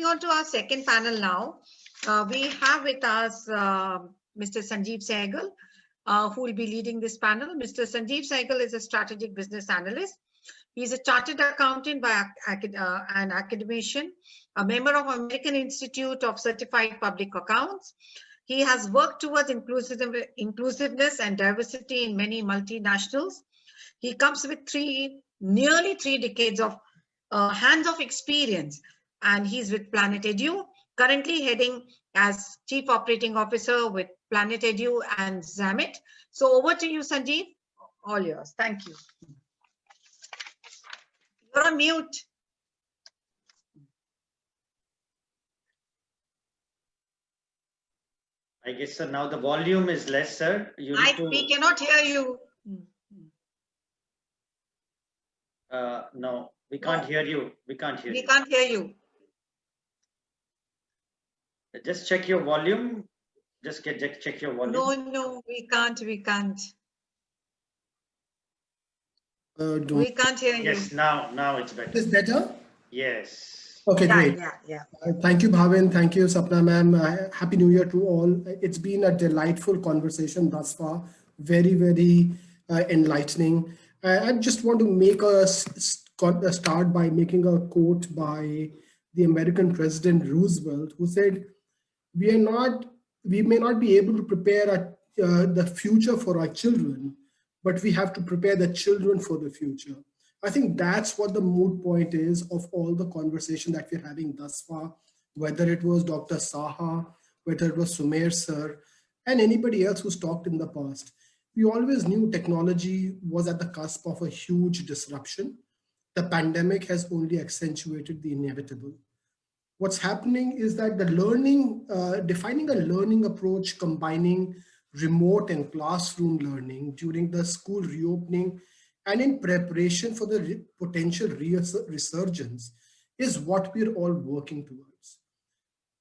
moving on to our second panel now. We have with us Mr. Sanjeev Sehgal, who will be leading this panel. Mr. Sanjeev Sehgal is a strategic business analyst. He is a chartered accountant by an academician, a member of American Institute of Certified Public Accounts. He has worked towards inclusiveness and diversity in many multinationals. He comes with nearly three decades of hands-on experience, and he's with Planet Edu, currently heading as Chief Operating Officer with Planet Edu and Zamit. So over to you, Sanjeev. All yours. Thank you. You're on mute. I guess so. Now the volume is less, sir. We cannot hear you. No, we can't hear you. We can't hear you. We can't hear you. Just check your volume. Just check your volume. No, we can't. We can't. We can't hear you. Yes, now it's better. Is better? Yes. Okay, great. Yeah. Thank you, Bhavin. Thank you, Sapna ma'am. Happy New Year to all. It's been a delightful conversation thus far. Very, very enlightening. I just want to make a start by making a quote by the American President Roosevelt, who said, we may not be able to prepare the future for our children, but we have to prepare the children for the future. I think that's what the mood point is of all the conversation that we're having thus far, whether it was Dr. Saha, whether it was Sumer sir, and anybody else who's talked in the past. We always knew technology was at the cusp of a huge disruption. The pandemic has only accentuated the inevitable. What's happening is that the learning, defining a learning approach, combining remote and classroom learning during the school reopening and in preparation for the potential resurgence is what we're all working towards.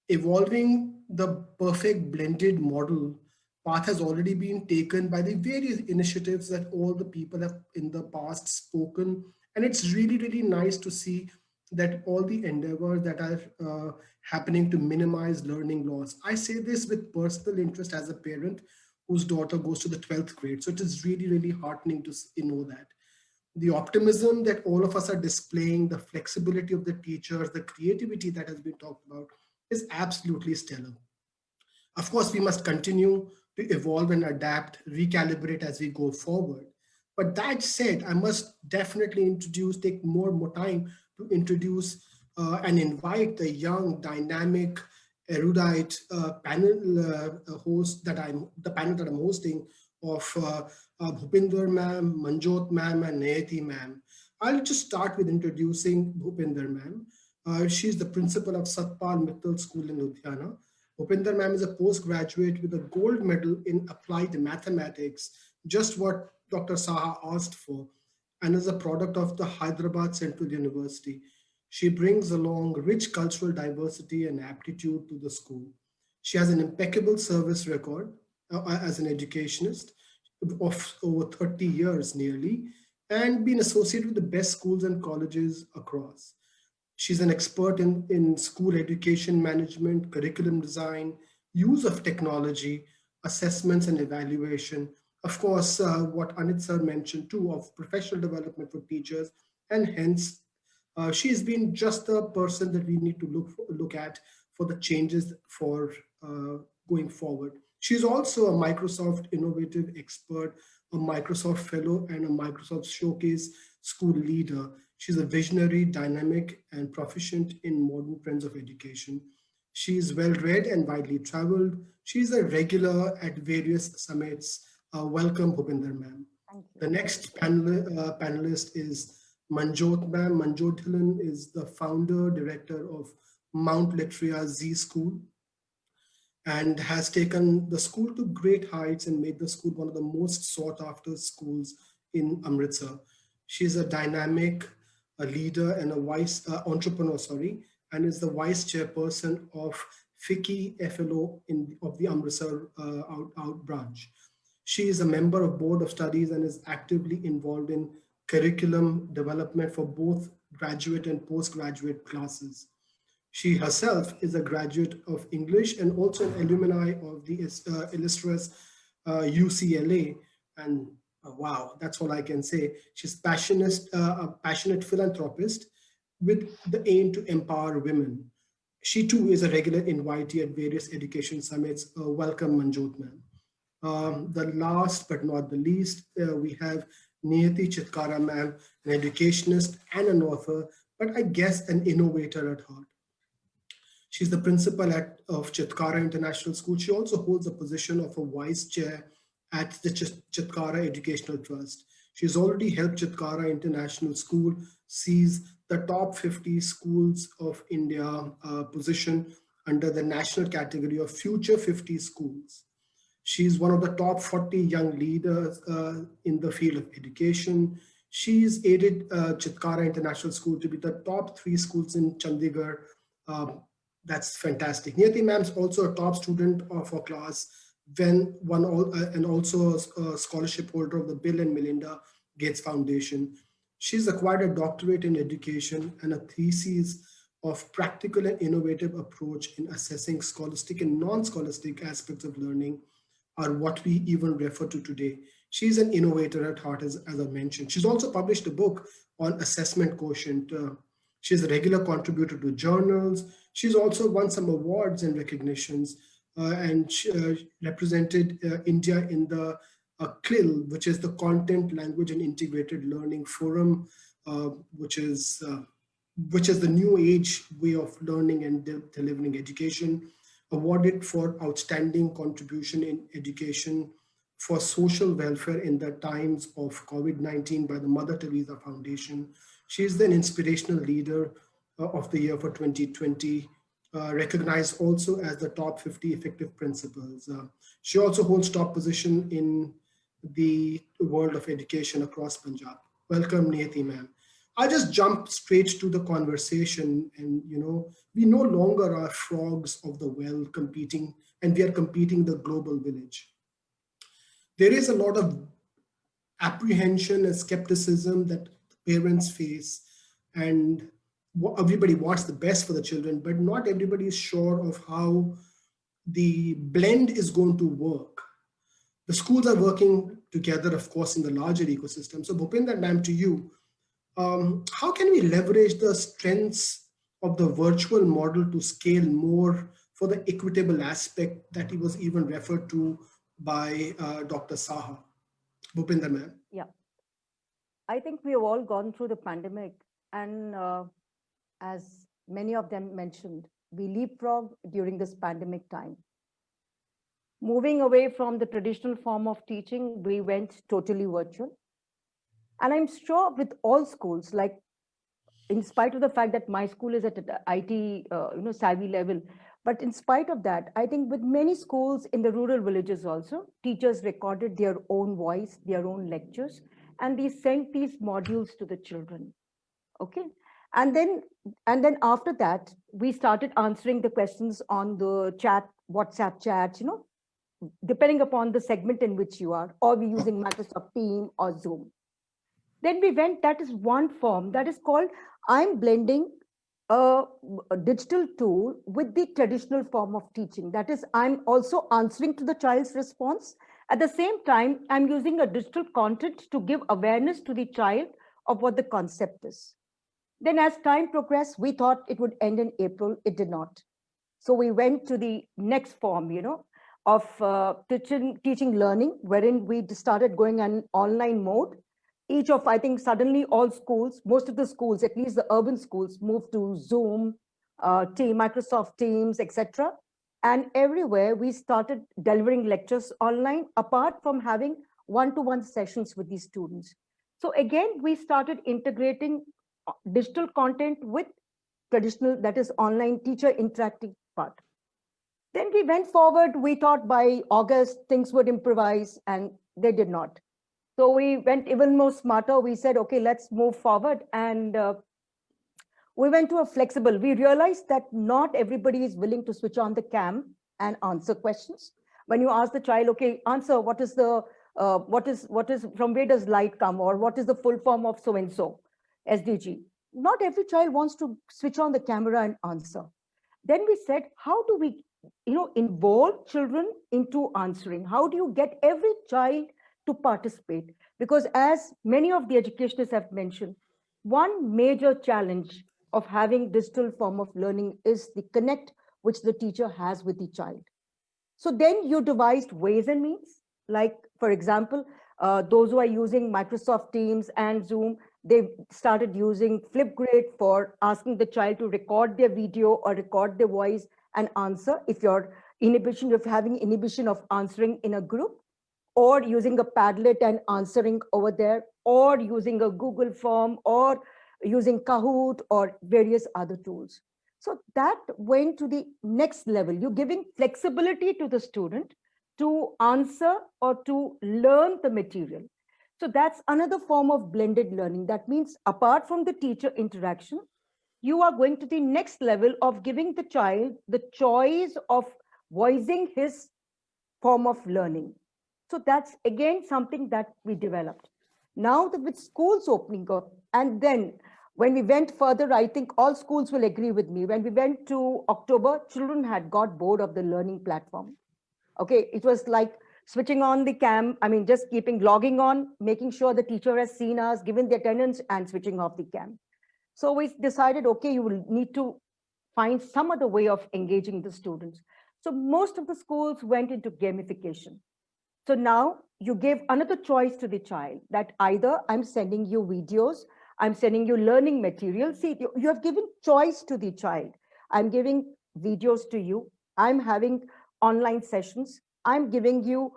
Evolving the perfect blended model path has already been taken by the various initiatives that all the people have in the past spoken. And it's really, really nice to see that all the endeavors that are happening to minimize learning loss. I say this with personal interest as a parent whose daughter goes to the 12th grade. So it is really, really heartening to know that. The optimism that all of us are displaying, the flexibility of the teachers, the creativity that has been talked about is absolutely stellar. Of course, we must continue to evolve and adapt, recalibrate as we go forward. But that said, I must definitely take more time to introduce and invite the young, dynamic, erudite panel host the panel that I'm hosting of Bhupinder ma'am, Manjot ma'am, and Nayati ma'am. I'll just start with introducing Bhupinder ma'am. She's the principal of Sat Paul Mittal School in Ludhiana. Bhupinder ma'am is a postgraduate with a gold medal in applied mathematics, just what Dr. Saha asked for, and is a product of the Hyderabad Central University. She brings along rich cultural diversity and aptitude to the school. She has an impeccable service record as an educationist of over 30 years nearly, and been associated with the best schools and colleges across. She's an expert in school education management, curriculum design, use of technology, assessments and evaluation. Of course, what Anit sir mentioned too, of professional development for teachers, and hence she's been just the person that we need to look at for the changes for going forward. She's also a Microsoft Innovative Expert, a Microsoft Fellow, and a Microsoft Showcase School Leader. She's a visionary, dynamic, and proficient in modern trends of education. She's well-read and widely traveled. She's a regular at various summits. Welcome, Bhupinder ma'am. The next panelist is Manjot ma'am. Manjot Dhillon is the founder, director of Mount Litera Z School, and has taken the school to great heights and made the school one of the most sought after schools in Amritsar. She's a dynamic leader and a wise entrepreneur, and is the vice chairperson of FICCI FLO of the Amritsar out branch. She is a member of Board of Studies and is actively involved in curriculum development for both graduate and postgraduate classes. She herself is a graduate of English and also an alumni of the illustrious UCLA. And wow, that's all I can say. She's a passionate philanthropist with the aim to empower women. She too is a regular invitee at various education summits. Welcome, Manjot, ma'am. The last but not the least, we have Nayati Chitkara, ma'am, an educationist and an author, but I guess an innovator at heart. She's the principal of Chitkara International School. She also holds the position of a vice chair at the Chitkara Educational Trust. She's already helped Chitkara International School seize the top 50 schools of India position under the national category of Future 50 Schools. She's one of the top 40 young leaders in the field of education. She's aided Chitkara International School to be the top 3 schools in Chandigarh. That's fantastic. Nayati ma'am is also a top student of our class, and also a scholarship holder of the Bill and Melinda Gates Foundation. She's acquired a doctorate in education and a thesis of practical and innovative approach in assessing scholastic and non-scholastic aspects of learning, are what we even refer to today. She's an innovator at heart, as I mentioned. She's also published a book on assessment quotient. She's a regular contributor to journals. She's also won some awards and recognitions, and she represented India in the CLIL, which is the Content, Language and Integrated Learning Forum, which is the new age way of learning and delivering education, awarded for outstanding contribution in education for social welfare in the times of COVID-19 by the Mother Teresa Foundation. She is an inspirational leader of the year for 2020, recognized also as the top 50 effective principals. She also holds top position in the world of education across Punjab. Welcome, Nayati ma'am. I'll just jump straight to the conversation, and we no longer are frogs of the well competing, and we are competing the global village. There is a lot of apprehension and skepticism that parents face, and everybody wants the best for the children, but not everybody is sure of how the blend is going to work. The schools are working together, of course, in the larger ecosystem. So Bhupinder, ma'am, to you, how can we leverage the strengths of the virtual model to scale more for the equitable aspect that he was even referred to by Dr. Saha? Bhupinder, ma'am. Yeah, I think we have all gone through the pandemic, and as many of them mentioned, we leapfrogged during this pandemic time. Moving away from the traditional form of teaching, we went totally virtual. And I'm sure with all schools, like in spite of the fact that my school is at an IT savvy level, but in spite of that, I think with many schools in the rural villages also, teachers recorded their own voice, their own lectures, and they sent these modules to the children. Okay. And then after that, we started answering the questions on the chat, WhatsApp chats, depending upon the segment in which you are, or we using Microsoft Teams or Zoom. Then we went, that is one form that is called, I'm blending a digital tool with the traditional form of teaching. That is, I'm also answering to the child's response. At the same time, I'm using a digital content to give awareness to the child of what the concept is. Then as time progressed, we thought it would end in April. It did not. So we went to the next form, of teaching learning, wherein we started going on online mode. Each of, I think, suddenly all schools, most of the schools, at least the urban schools, moved to Zoom, Microsoft Teams, etc. And everywhere we started delivering lectures online, apart from having one-to-one sessions with these students. So again, we started integrating digital content with traditional, that is online teacher interactive part. Then we went forward. We thought by August, things would improvise, and they did not. So we went even more smarter. We said, okay, let's move forward. And we went to a flexible. We realized that not everybody is willing to switch on the cam and answer questions. When you ask the child, okay, answer, what is from where does light come? Or what is the full form of so-and-so, SDG? Not every child wants to switch on the camera and answer. Then we said, how do we, involve children into answering? How do you get every child to participate? Because as many of the educationists have mentioned, one major challenge of having digital form of learning is the connect which the teacher has with the child. So then you devised ways and means, like, for example, those who are using Microsoft Teams and Zoom, they started using Flipgrid for asking the child to record their video or record their voice and answer if you're having inhibition of answering in a group, or using a Padlet and answering over there, or using a Google form, or using Kahoot or various other tools. So that went to the next level. You're giving flexibility to the student to answer or to learn the material. So that's another form of blended learning. That means apart from the teacher interaction, you are going to the next level of giving the child the choice of voicing his form of learning. So that's again something that we developed. Now that with schools opening up, and then when we went further, I think all schools will agree with me. When we went to October, children had got bored of the learning platform. Okay, it was like switching on the cam, just logging on, making sure the teacher has seen us, given the attendance, and switching off the cam. So we decided, okay, you will need to find some other way of engaging the students. So most of the schools went into gamification. So now you give another choice to the child, that either I'm sending you videos, I'm sending you learning material. See, you have given choice to the child. I'm giving videos to you. I'm having online sessions. I'm giving you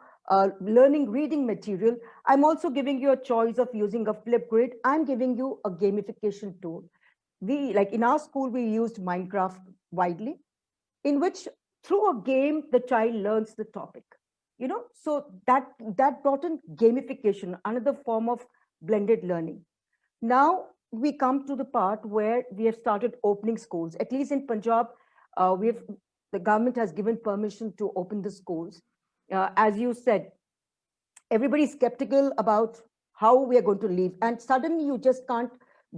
learning reading material. I'm also giving you a choice of using a Flipgrid. I'm giving you a gamification tool. Like in our school, we used Minecraft widely, in which through a game, the child learns the topic. So that brought in gamification, another form of blended learning. Now we come to the part where we have started opening schools. At least in Punjab, the government has given permission to open the schools. As you said, everybody's skeptical about how we are going to leave, and suddenly you just can't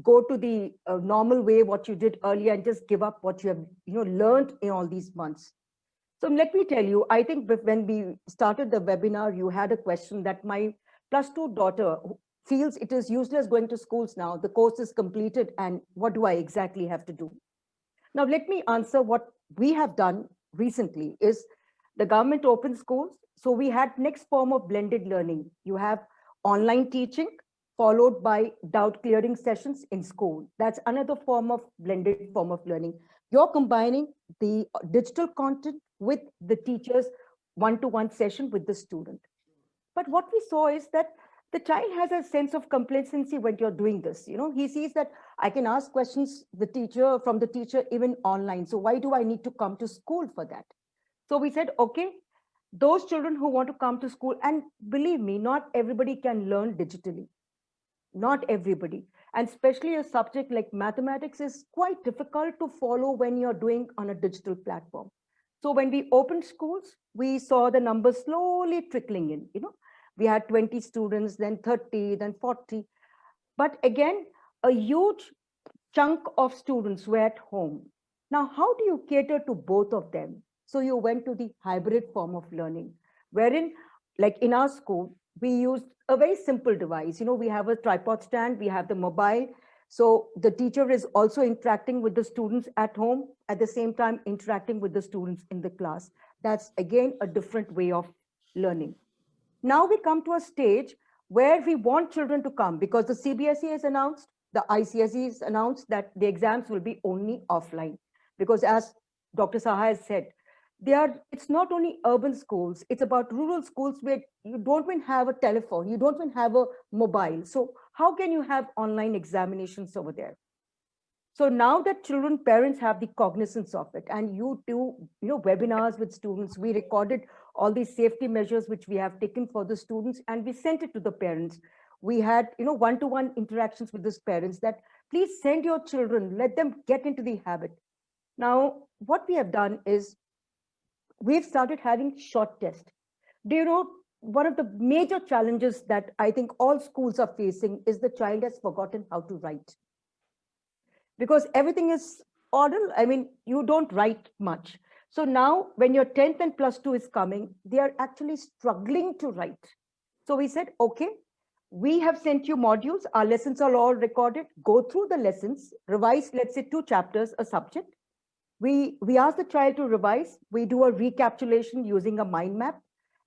go to the normal way what you did earlier and just give up what you have learned in all these months. So let me tell you, I think when we started the webinar, you had a question that my +2 daughter feels it is useless going to schools now. The course is completed, and what do I exactly have to do? Now, let me answer. What we have done recently is the government opened schools. So we had next form of blended learning. You have online teaching followed by doubt clearing sessions in school. That's another form of blended form of learning. You're combining the digital content with the teacher's one-to-one session with the student. But what we saw is that the child has a sense of complacency when you're doing this. He sees that I can ask questions from the teacher even online. So why do I need to come to school for that? So we said, okay, those children who want to come to school, and believe me, not everybody can learn digitally. Not everybody. And especially a subject like mathematics is quite difficult to follow when you're doing on a digital platform. So when we opened schools, we saw the numbers slowly trickling in. We had 20 students, then 30, then 40. But again, a huge chunk of students were at home. Now, how do you cater to both of them? So you went to the hybrid form of learning, wherein, like in our school, we used a very simple device. We have a tripod stand, we have the mobile. So the teacher is also interacting with the students at home, at the same time interacting with the students in the class. That's again a different way of learning. Now we come to a stage where we want children to come, because the CBSE has announced, the ICSE has announced that the exams will be only offline. Because as Dr. Saha has said, it's not only urban schools, it's about rural schools where you don't even have a telephone, you don't even have a mobile. So how can you have online examinations over there? So now that parents have the cognizance of it, and you do webinars with students, we recorded all these safety measures which we have taken for the students, and we sent it to the parents. We had one-to-one interactions with these parents that please send your children, let them get into the habit. Now, what we have done is we've started having short tests. Do you know, one of the major challenges that I think all schools are facing is the child has forgotten how to write. Because everything is oral, I mean, you don't write much. So now when your 10th and plus 2 is coming, they are actually struggling to write. So we said, okay, we have sent you modules. Our lessons are all recorded. Go through the lessons, revise, let's say 2 chapters a subject. We ask the child to revise. We do a recapitulation using a mind map.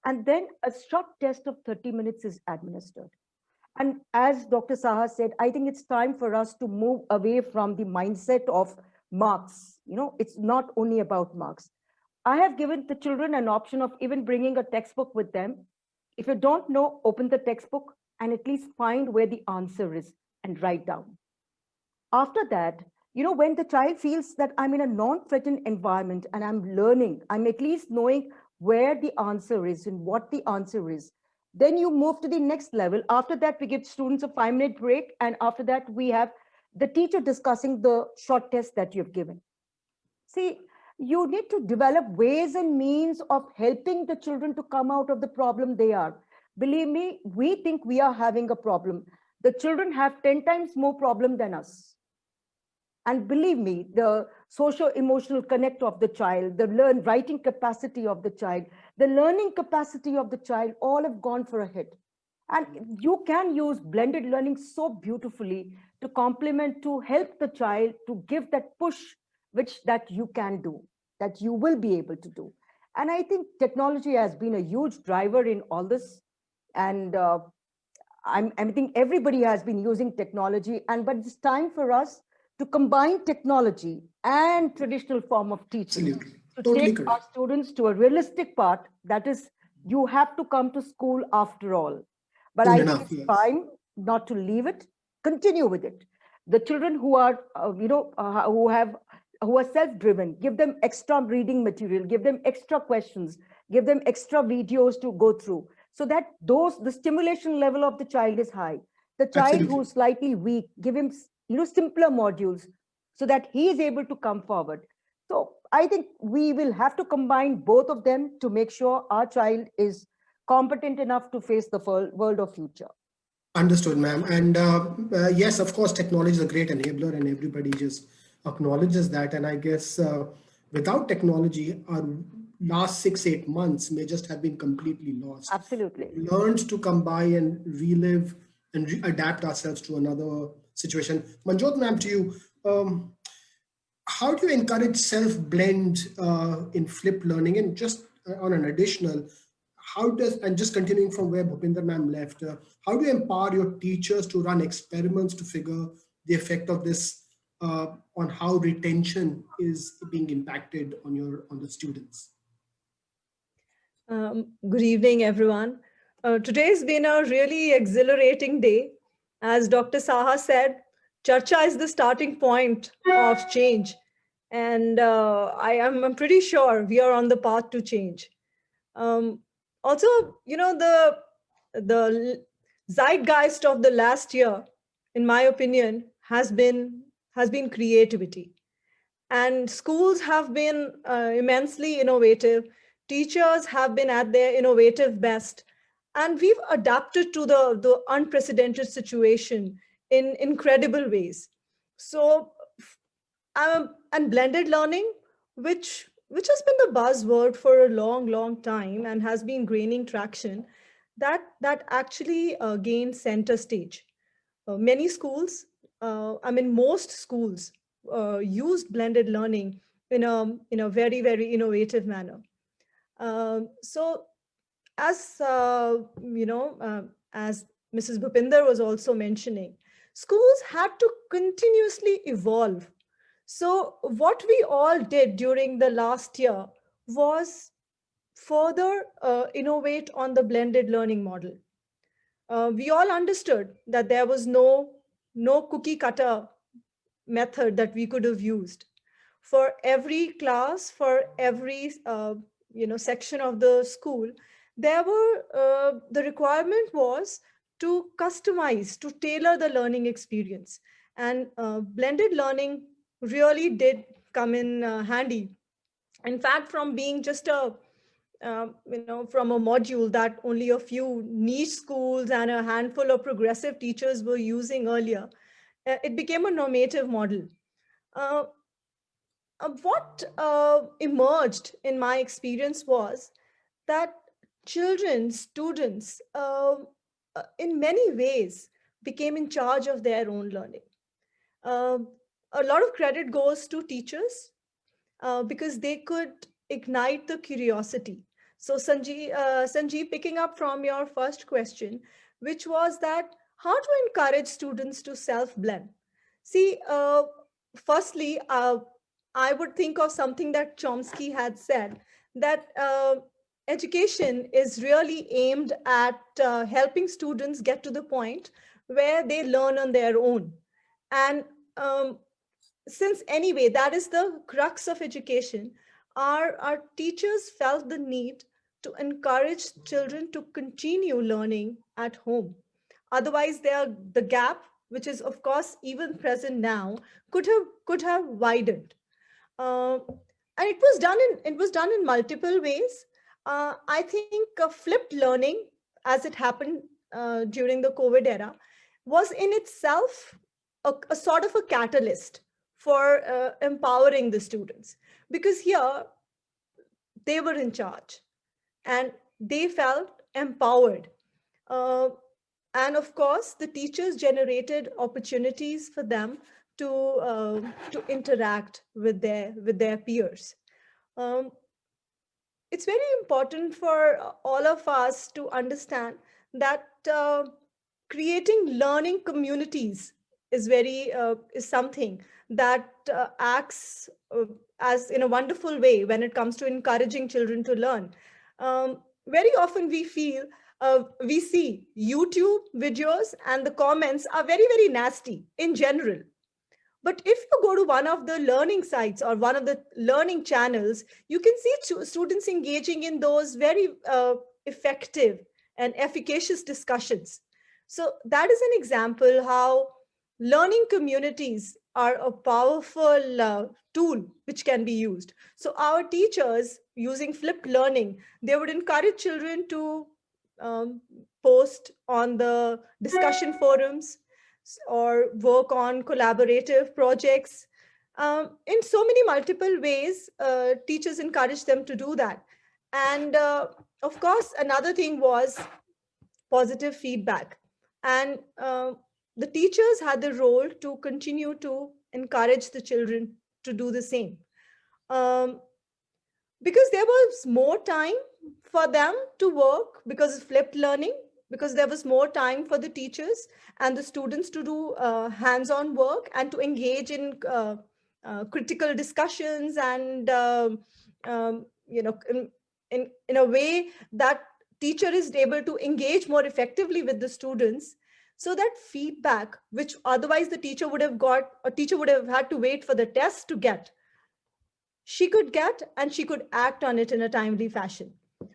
And then a short test of 30 minutes is administered. And as Dr. Saha said, I think it's time for us to move away from the mindset of marks. You know, it's not only about marks. I have given the children an option of even bringing a textbook with them. If you don't know, open the textbook and at least find where the answer is and write down. After that, you know, when the child feels that I'm in a non-threatened environment and I'm learning, I'm at least knowing where the answer is and what the answer is. Then you move to the next level. After that, we give students a 5-minute break. And after that, we have the teacher discussing the short test that you've given. See, you need to develop ways and means of helping the children to come out of the problem they are. Believe me, we think we are having a problem. The children have 10 times more problem than us. And believe me, the socio-emotional connect of the child, the writing capacity of the child, the learning capacity of the child, all have gone for a hit. And you can use blended learning so beautifully to complement, to help the child to give that push, which that you can do, that you will be able to do. And I think technology has been a huge driver in all this. And I think everybody has been using technology, but it's time for us to combine technology and traditional form of teaching. Absolutely. To Totally take correct. our students to a realistic part, that is, you have to come to school after all. But Soon I enough, think it's yes. time not to leave it, continue with it. The children who are, who are self-driven, give them extra reading material, give them extra questions, give them extra videos to go through, so that the stimulation level of the child is high. The child Absolutely. who's slightly weak, give him simpler modules so that he is able to come forward. So I think we will have to combine both of them to make sure our child is competent enough to face the world of future. Understood, ma'am. And yes, of course, technology is a great enabler and everybody just acknowledges that. And I guess without technology, our last 6-8 months may just have been completely lost. Absolutely. We learned to come by and relive and adapt ourselves to another situation. Manjot, ma'am, to you, how do you encourage self-blend in flipped learning? And just on an additional, and just continuing from where Bhupinder ma'am left, how do you empower your teachers to run experiments to figure the effect of this on how retention is being impacted on the students? Good evening, everyone. Today's been a really exhilarating day. As Dr. Saha said, Charcha is the starting point of change. And I'm pretty sure we are on the path to change. Also, you know, the zeitgeist of the last year, in my opinion, has been creativity. And schools have been immensely innovative. Teachers have been at their innovative best. And we've adapted to the unprecedented situation in incredible ways. So, and blended learning, which has been the buzzword for a long time and has been gaining traction, that actually gained center stage. Many schools, most schools used blended learning in a very innovative manner. So as as Mrs. Bhupinder was also mentioning, schools had to continuously evolve. So what we all did during the last year was further innovate on the blended learning model. We all understood that there was no cookie cutter method that we could have used. For every class, for every section of the school, there were the requirement was to customize, to tailor the learning experience. And blended learning really did come in handy. In fact, from being just from a module that only a few niche schools and a handful of progressive teachers were using earlier, it became a normative model. what emerged in my experience was that children, students, in many ways became in charge of their own learning. A lot of credit goes to teachers because they could ignite the curiosity. So Sanjeev, picking up from your first question, which was that how to encourage students to self-blend. See, firstly, I would think of something that Chomsky had said, that education is really aimed at helping students get to the point where they learn on their own. And since anyway, that is the crux of education, our teachers felt the need to encourage children to continue learning at home. Otherwise, the gap, which is of course even present now, could have widened. And it was done in multiple ways. I think flipped learning, as it happened during the COVID era, was in itself a sort of a catalyst for empowering the students, because here they were in charge and they felt empowered. And of course, the teachers generated opportunities for them to interact with their peers. It's very important for all of us to understand that creating learning communities is something that acts as in a wonderful way when it comes to encouraging children to learn. Very often we see YouTube videos and the comments are very, very nasty in general. But if you go to one of the learning sites or one of the learning channels, you can see students engaging in those very effective and efficacious discussions. So that is an example how learning communities are a powerful tool which can be used. So our teachers, using flipped learning, they would encourage children to post on the discussion forums or work on collaborative projects. In so many multiple ways, teachers encourage them to do that. And of course, another thing was positive feedback. And the teachers had the role to continue to encourage the children to do the same. Because there was more time for them to work because of flipped learning, because there was more time for the teachers and the students to do hands-on work and to engage in critical discussions and in a way that teacher is able to engage more effectively with the students, so that feedback, which otherwise the teacher would have had to wait for the test to get, she could get and she could act on it in a timely fashion.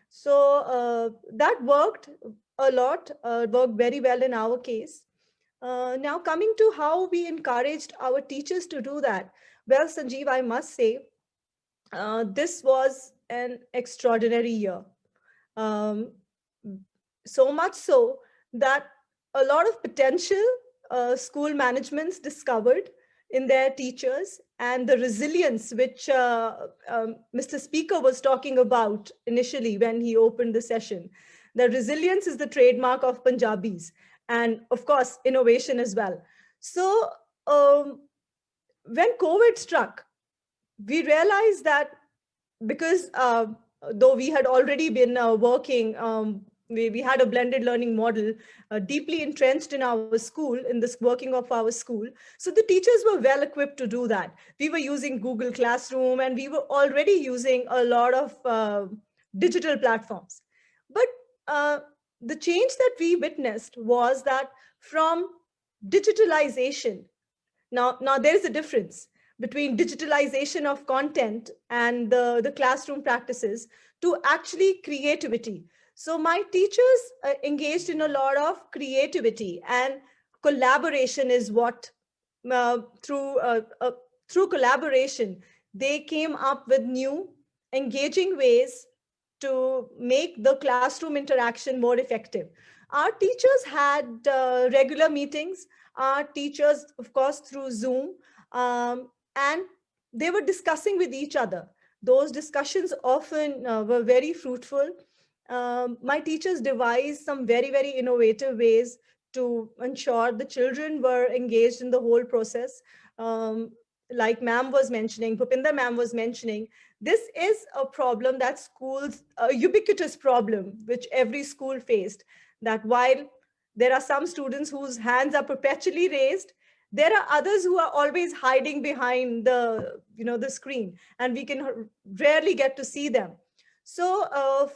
So that worked a lot, worked very well in our case. Now coming to how we encouraged our teachers to do that. Well, Sanjeev, I must say, this was an extraordinary year. So much so that a lot of potential school managements discovered in their teachers, and the resilience which Mr. Speaker was talking about initially when he opened the session. The resilience is the trademark of Punjabis, and of course, innovation as well. So when COVID struck, we realized that because though we had already been working, we had a blended learning model deeply entrenched in our school, in this working of our school. So the teachers were well equipped to do that. We were using Google Classroom and we were already using a lot of digital platforms. But the change that we witnessed was that from digitalization, now there is a difference between digitalization of content and the classroom practices to actually creativity. So my teachers engaged in a lot of creativity, and collaboration is what, through collaboration, they came up with new engaging ways to make the classroom interaction more effective. Our teachers had regular meetings, our teachers, of course, through Zoom, and they were discussing with each other. Those discussions often were very fruitful. My teachers devised some very, very innovative ways to ensure the children were engaged in the whole process. Like ma'am was mentioning, Bhupinder ma'am was mentioning, this is a problem that schools, a ubiquitous problem, which every school faced, that while there are some students whose hands are perpetually raised, there are others who are always hiding behind the screen, and we can rarely get to see them. So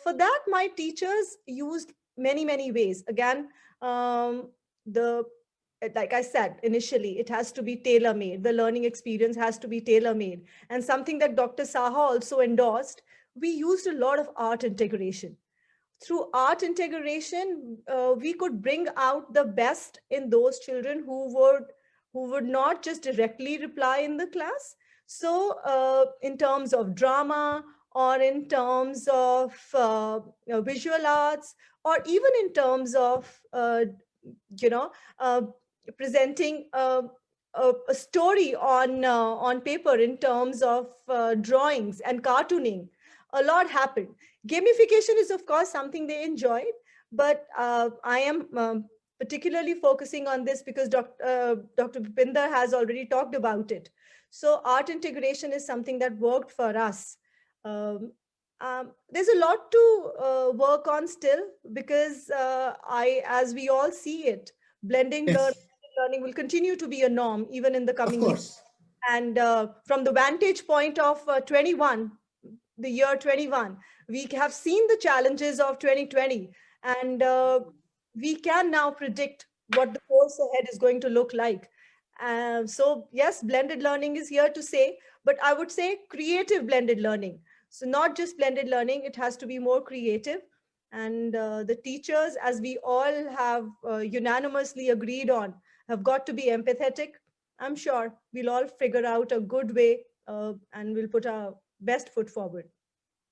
for that, my teachers used many, many ways. Again, the like I said initially, it has to be tailor-made. The learning experience has to be tailor-made. And something that Dr. Saha also endorsed, we used a lot of art integration. Through art integration, we could bring out the best in those children who would not just directly reply in the class. So in terms of drama, or in terms of visual arts, or even in terms of presenting a story on paper, in terms of drawings and cartooning, a lot happened. Gamification is, of course, something they enjoyed, but I am particularly focusing on this because Dr. Bhupinder has already talked about it. So art integration is something that worked for us. There's a lot to work on still, because as we all see it, blending Yes, learning will continue to be a norm even in the of coming years. course. And from the vantage point of the year 21, we have seen the challenges of 2020, and we can now predict what the course ahead is going to look like. So yes, blended learning is here to stay, but I would say creative blended learning. So not just blended learning, it has to be more creative. And the teachers, as we all have unanimously agreed on, have got to be empathetic. I'm sure we'll all figure out a good way, and we'll put our best foot forward.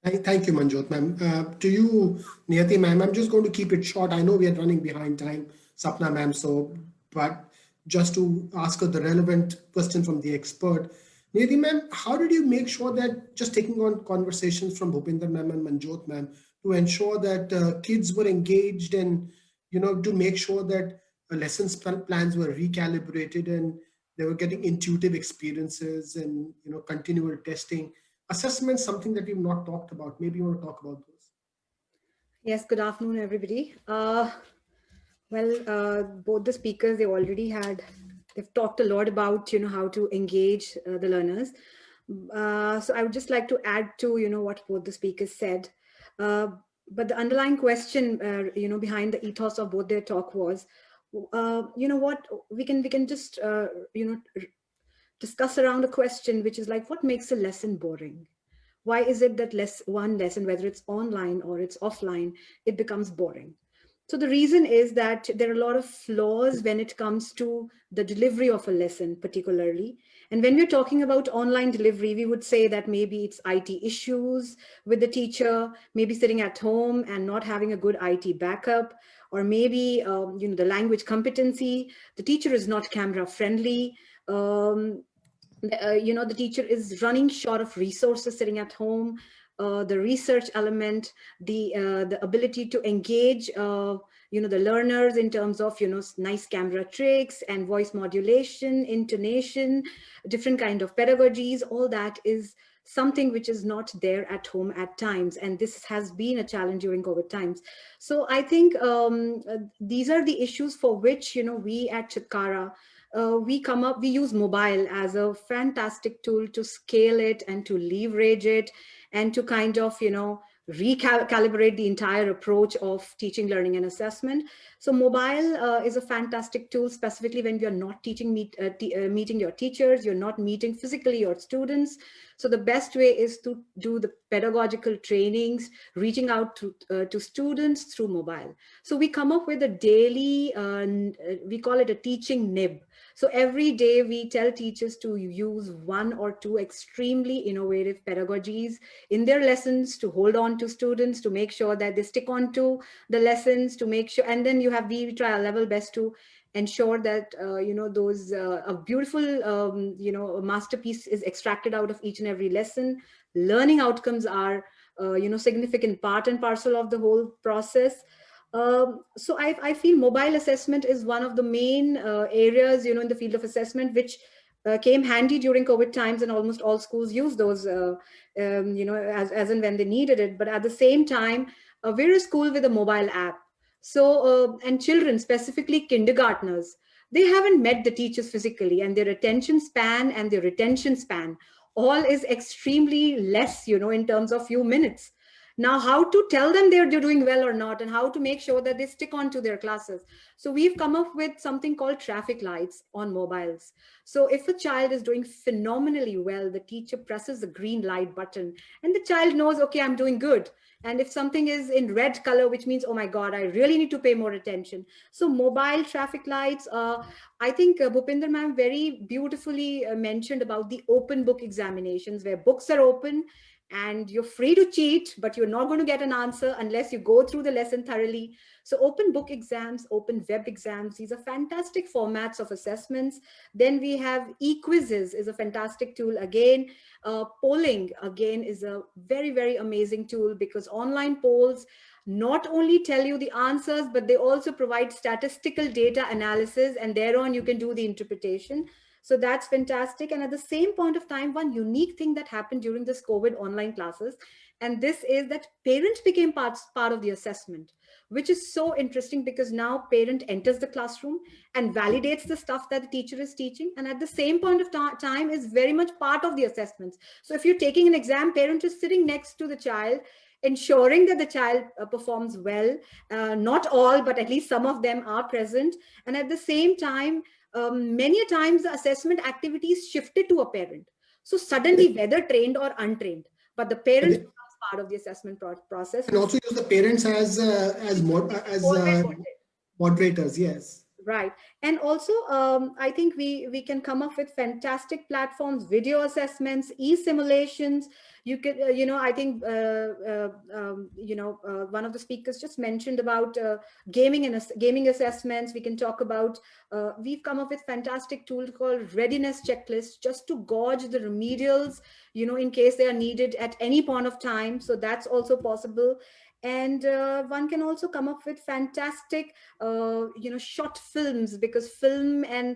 Thank you, Manjot ma'am. To you, Nayati ma'am, I'm just going to keep it short. I know we are running behind time, Sapna ma'am, but just to ask her the relevant question from the expert. Nayati ma'am, how did you make sure that, just taking on conversations from Bhupinder ma'am and Manjot ma'am, to ensure that kids were engaged, and to make sure that lessons plans were recalibrated and they were getting intuitive experiences and continual testing? Assessment, something that we've not talked about. Maybe you want to talk about those. Yes, good afternoon, everybody. Both the speakers, they've talked a lot about, how to engage the learners. So I would just like to add to, what both the speakers said. But the underlying question, behind the ethos of both their talk was, what we can just, discuss around a question, which is like, what makes a lesson boring? Why is it that one lesson, whether it's online or it's offline, it becomes boring? So the reason is that there are a lot of flaws when it comes to the delivery of a lesson, particularly. And when we're talking about online delivery, we would say that maybe it's IT issues with the teacher, maybe sitting at home and not having a good IT backup, or maybe the language competency. The teacher is not camera friendly. The teacher is running short of resources sitting at home. The research element, the ability to engage, the learners in terms of, nice camera tricks and voice modulation, intonation, different kind of pedagogies, all that is something which is not there at home at times. And this has been a challenge during COVID times. So I think these are the issues for which, we at Chitkara, we use mobile as a fantastic tool to scale it and to leverage it and to kind of, recalibrate the entire approach of teaching, learning, and assessment. So mobile is a fantastic tool, specifically when you're not meeting your teachers, you're not meeting physically your students. So the best way is to do the pedagogical trainings, reaching out to students through mobile. So we come up with a daily, we call it a teaching nib. So every day we tell teachers to use one or two extremely innovative pedagogies in their lessons to hold on to students, to make sure that they stick on to the lessons, to make sure, and then we try our level best to ensure that, those a beautiful, masterpiece is extracted out of each and every lesson. Learning outcomes are, significant part and parcel of the whole process. So I feel mobile assessment is one of the main areas, in the field of assessment, which came handy during COVID times, and almost all schools use those, as and when they needed it. But at the same time, we're a school with a mobile app. So, and children, specifically kindergartners, they haven't met the teachers physically, and their attention span and their retention span all is extremely less, in terms of few minutes. Now, how to tell them they're doing well or not, and how to make sure that they stick on to their classes. So we've come up with something called traffic lights on mobiles. So if a child is doing phenomenally well, the teacher presses the green light button and the child knows, okay, I'm doing good. And if something is in red color, which means, oh my God, I really need to pay more attention. So mobile traffic lights, I think Bhupinder ma'am very beautifully mentioned about the open book examinations, where books are open and you're free to cheat, but you're not going to get an answer unless you go through the lesson thoroughly. So open book exams, open web exams, these are fantastic formats of assessments. Then we have e-quizzes is a fantastic tool. Again, polling again is a very, very amazing tool, because online polls not only tell you the answers, but they also provide statistical data analysis, and thereon you can do the interpretation. So that's fantastic. And at the same point of time, one unique thing that happened during this COVID online classes, and this is that parents became part of the assessment, which is so interesting, because now parent enters the classroom and validates the stuff that the teacher is teaching. And at the same point of time is very much part of the assessments. So if you're taking an exam, parent is sitting next to the child, ensuring that the child performs well. Not all, but at least some of them are present. And at the same time, many times the assessment activities shifted to a parent. So suddenly, whether trained or untrained, but the parent becomes part of the assessment process. And also use the parents as moderators. Yes. Right. And also, I think we can come up with fantastic platforms, video assessments, e-simulations. You could, I think, one of the speakers just mentioned about gaming assessments. We can talk about, we've come up with fantastic tools called readiness checklists, just to gauge the remedials, in case they are needed at any point of time. So that's also possible. And one can also come up with fantastic, short films, because film and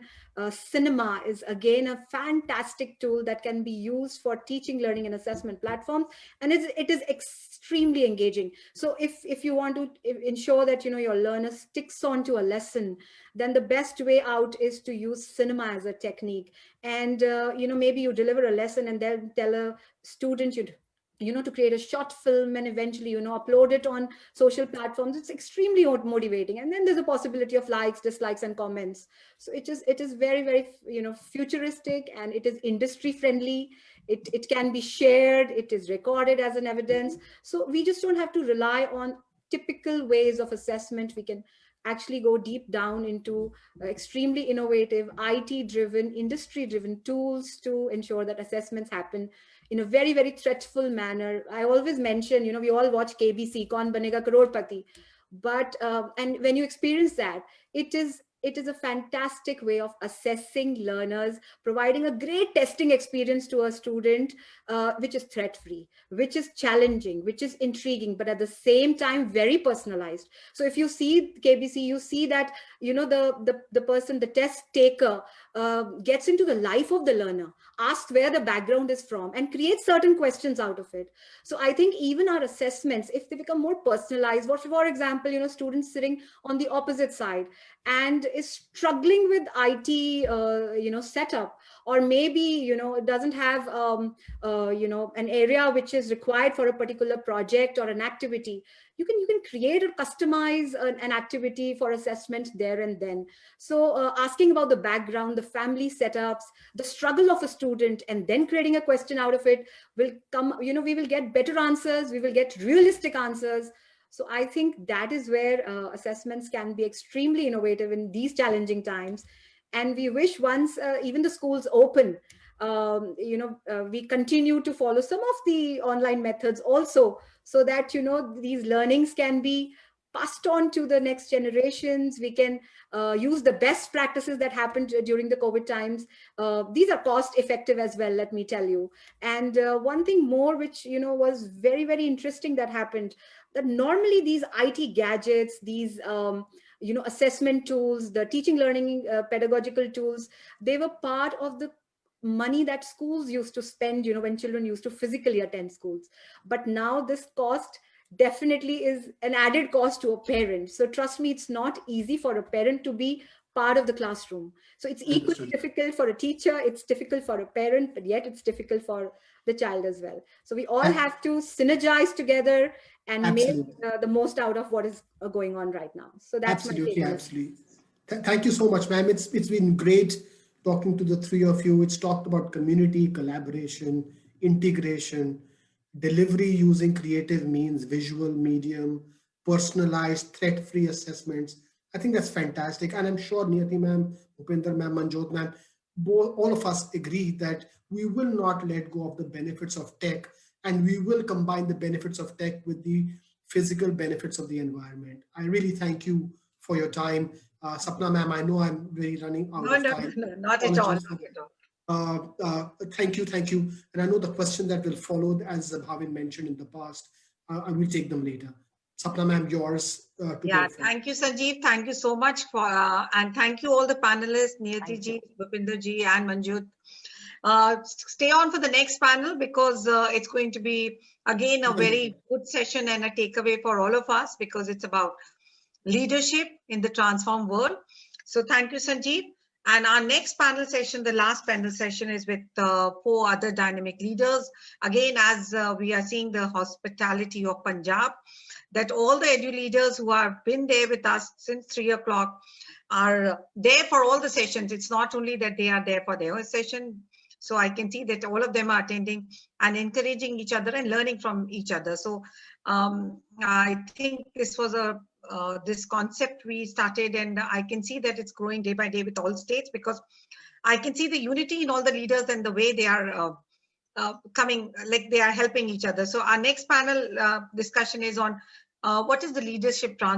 cinema is again a fantastic tool that can be used for teaching, learning, and assessment platforms. And it is extremely engaging. So if you want to ensure that, your learner sticks on to a lesson, then the best way out is to use cinema as a technique. And, maybe you deliver a lesson and then tell a student to create a short film and eventually, upload it on social platforms. It's extremely motivating. And then there's a possibility of likes, dislikes, and comments. So it is very, very, futuristic, and it is industry friendly. It can be shared. It is recorded as an evidence. So we just don't have to rely on typical ways of assessment. We can actually go deep down into extremely innovative, IT-driven, industry-driven tools to ensure that assessments happen in a very, very threatful manner. I always mention, we all watch KBC, Kaun Banega Crorepati. But, and when you experience that, it is a fantastic way of assessing learners, providing a great testing experience to a student, which is threat-free, which is challenging, which is intriguing, but at the same time, very personalized. So if you see KBC, you see that, the person, the test taker, gets into the life of the learner, asks where the background is from, and creates certain questions out of it. So I think even our assessments, if they become more personalized, for example, students sitting on the opposite side and is struggling with IT, setup, or maybe, doesn't have, an area which is required for a particular project or an activity, you can create or customize an activity for assessment there and then. So asking about the background, the family setups, the struggle of a student, and then creating a question out of it will come, we will get better answers, we will get realistic answers. So I think that is where assessments can be extremely innovative in these challenging times. And we wish once even the schools open, we continue to follow some of the online methods also, so that, these learnings can be passed on to the next generations. We can use the best practices that happened during the COVID times. These are cost effective as well, let me tell you. And one thing more, which, you know, was very, very interesting that happened, that normally these IT gadgets, these, you know, assessment tools, the teaching, learning, pedagogical tools, they were part of the money that schools used to spend, you know, when children used to physically attend schools. But now this cost definitely is an added cost to a parent. So trust me, it's not easy for a parent to be part of the classroom. So it's equally difficult for a teacher, it's difficult for a parent, but yet it's difficult for the child as well. So we all have to synergize together and make the most out of what is going on right now. So that's my take on it. Absolutely. Thank you so much, ma'am. It's been great talking to the three of you. It's talked about community, collaboration, integration, delivery using creative means, visual medium, personalized, threat-free assessments. I think that's fantastic. And I'm sure Nayati ma'am, Bhupinder ma'am, Manjot ma'am, all of us agree that we will not let go of the benefits of tech, and we will combine the benefits of tech with the physical benefits of the environment. I really thank you for your time. Sapna ma'am, I know I'm really running out of time. No, not at all. Not at all. Thank you. And I know the question that will follow, as Bhavin mentioned in the past, I will take them later. Sapna ma'am, yours. Yeah, thank you, Sanjeev. Thank you so much for, and thank you all the panelists, Nayati ji, Bhupinder ji, and Manjot. Stay on for the next panel, because it's going to be again a very good session and a takeaway for all of us, because it's about leadership in the transformed world. So thank you, Sanjeev. And our next panel session, the last panel session, is with 4 other dynamic leaders. Again, as we are seeing the hospitality of Punjab, that all the edu leaders who have been there with us since 3 o'clock are there for all the sessions. It's not only that they are there for their session. So I can see that all of them are attending and encouraging each other and learning from each other. So I think this was this concept we started, and I can see that it's growing day by day with all states, because I can see the unity in all the leaders and the way they are coming, like they are helping each other. So our next panel discussion is on what is the leadership transfer.